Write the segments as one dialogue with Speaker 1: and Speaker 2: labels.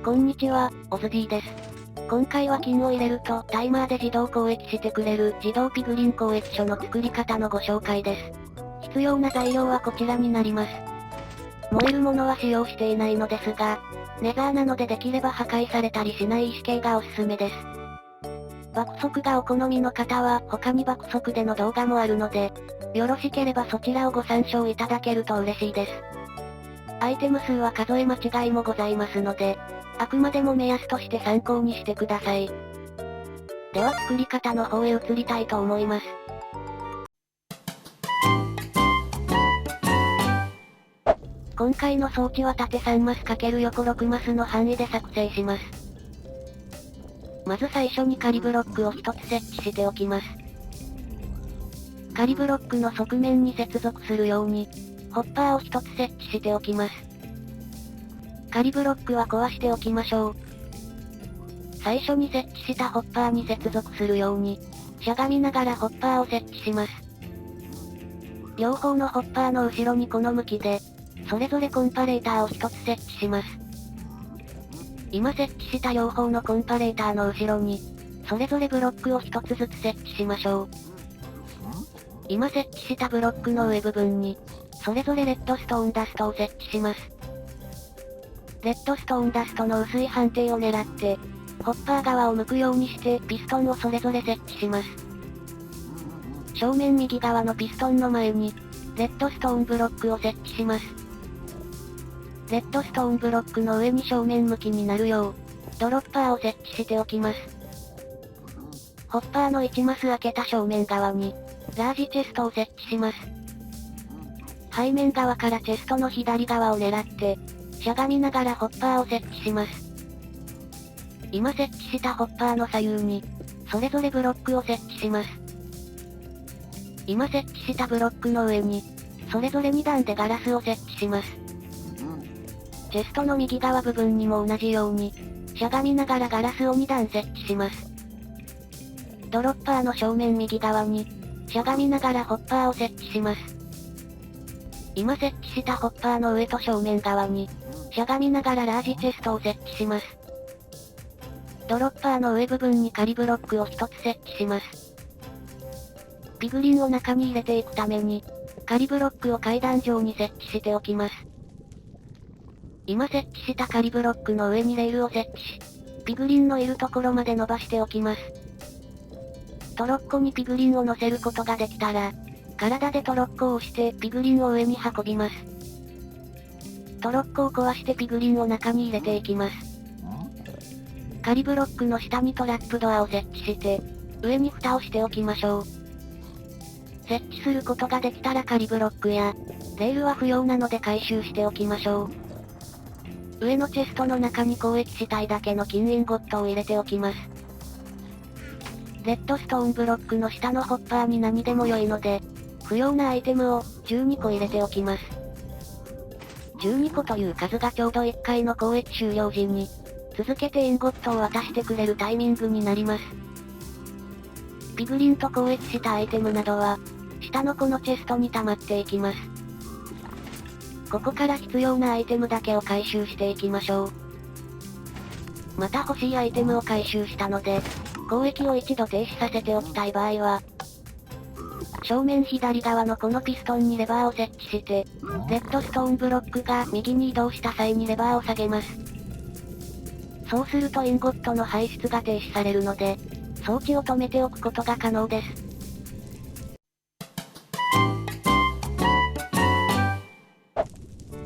Speaker 1: こんにちは、オズ D です。今回は金を入れるとタイマーで自動攻撃してくれる自動ピグリン攻撃書の作り方のご紹介です。必要な材料はこちらになります。燃えるものは使用していないのですが、ネザーなのでできれば破壊されたりしない石系がおすすめです。爆速がお好みの方は他に爆速での動画もあるので、よろしければそちらをご参照いただけると嬉しいです。アイテム数は数え間違いもございますので、あくまでも目安として参考にしてください。では作り方の方へ移りたいと思います。今回の装置は縦3マス×横6マスの範囲で作成します。まず最初に仮ブロックを1つ設置しておきます。仮ブロックの側面に接続するように、ホッパーを1つ設置しておきます。仮ブロックは壊しておきましょう。最初に設置したホッパーに接続するように、しゃがみながらホッパーを設置します。両方のホッパーの後ろにこの向きで、それぞれコンパレーターを1つ設置します。今設置した両方のコンパレーターの後ろに、それぞれブロックを1つずつ設置しましょう。今設置したブロックの上部分に、それぞれレッドストーンダストを設置します。レッドストーンダストの薄い判定を狙って、ホッパー側を向くようにしてピストンをそれぞれ設置します。正面右側のピストンの前に、レッドストーンブロックを設置します。レッドストーンブロックの上に正面向きになるよう、ドロッパーを設置しておきます。ホッパーの1マス開けた正面側に、ラージチェストを設置します。背面側からチェストの左側を狙って、しゃがみながらホッパーを設置します。今設置したホッパーの左右に、それぞれブロックを設置します。今設置したブロックの上に、それぞれ2段でガラスを設置します。チェストの右側部分にも同じように、しゃがみながらガラスを2段設置します。ドロッパーの正面右側に、しゃがみながらホッパーを設置します。今設置したホッパーの上と正面側に、しゃがみながらラージチェストを設置します。ドロッパーの上部分に仮ブロックを1つ設置します。ピグリンを中に入れていくために、仮ブロックを階段状に設置しておきます。今設置した仮ブロックの上にレールを設置し、ピグリンのいるところまで伸ばしておきます。トロッコにピグリンを乗せることができたら、体でトロッコを押してピグリンを上に運びます。トロッコを壊してピグリンを中に入れていきます。仮ブロックの下にトラップドアを設置して、上に蓋をしておきましょう。設置することができたら仮ブロックや、レールは不要なので回収しておきましょう。上のチェストの中に攻撃したいだけの金インゴットを入れておきます。レッドストーンブロックの下のホッパーに何でも良いので、不要なアイテムを12個入れておきます。12個という数がちょうど1回の攻撃終了時に、続けてインゴットを渡してくれるタイミングになります。ピグリンと攻撃したアイテムなどは、下のこのチェストに溜まっていきます。ここから必要なアイテムだけを回収していきましょう。また欲しいアイテムを回収したので、攻撃を一度停止させておきたい場合は、正面左側のこのピストンにレバーを設置して、レッドストーンブロックが右に移動した際にレバーを下げます。そうするとインゴットの排出が停止されるので、装置を止めておくことが可能です。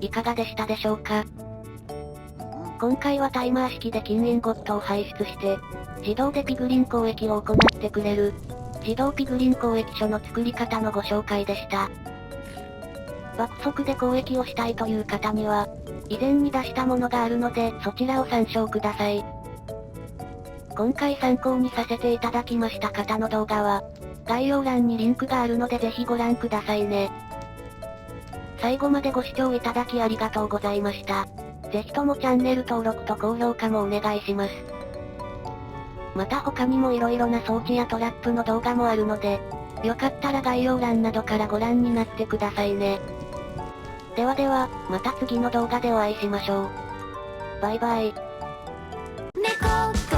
Speaker 1: いかがでしたでしょうか？今回はタイマー式で金インゴットを排出して、自動でピグリン攻撃を行ってくれる、自動ピグリン攻撃書の作り方のご紹介でした。爆速で攻撃をしたいという方には、以前に出したものがあるのでそちらを参照ください。今回参考にさせていただきました方の動画は、概要欄にリンクがあるのでぜひご覧くださいね。最後までご視聴いただきありがとうございました。ぜひともチャンネル登録と高評価もお願いします。また他にも色々な装置やトラップの動画もあるので、よかったら概要欄などからご覧になってくださいね。ではでは、また次の動画でお会いしましょう。バイバイ。
Speaker 2: 猫っこ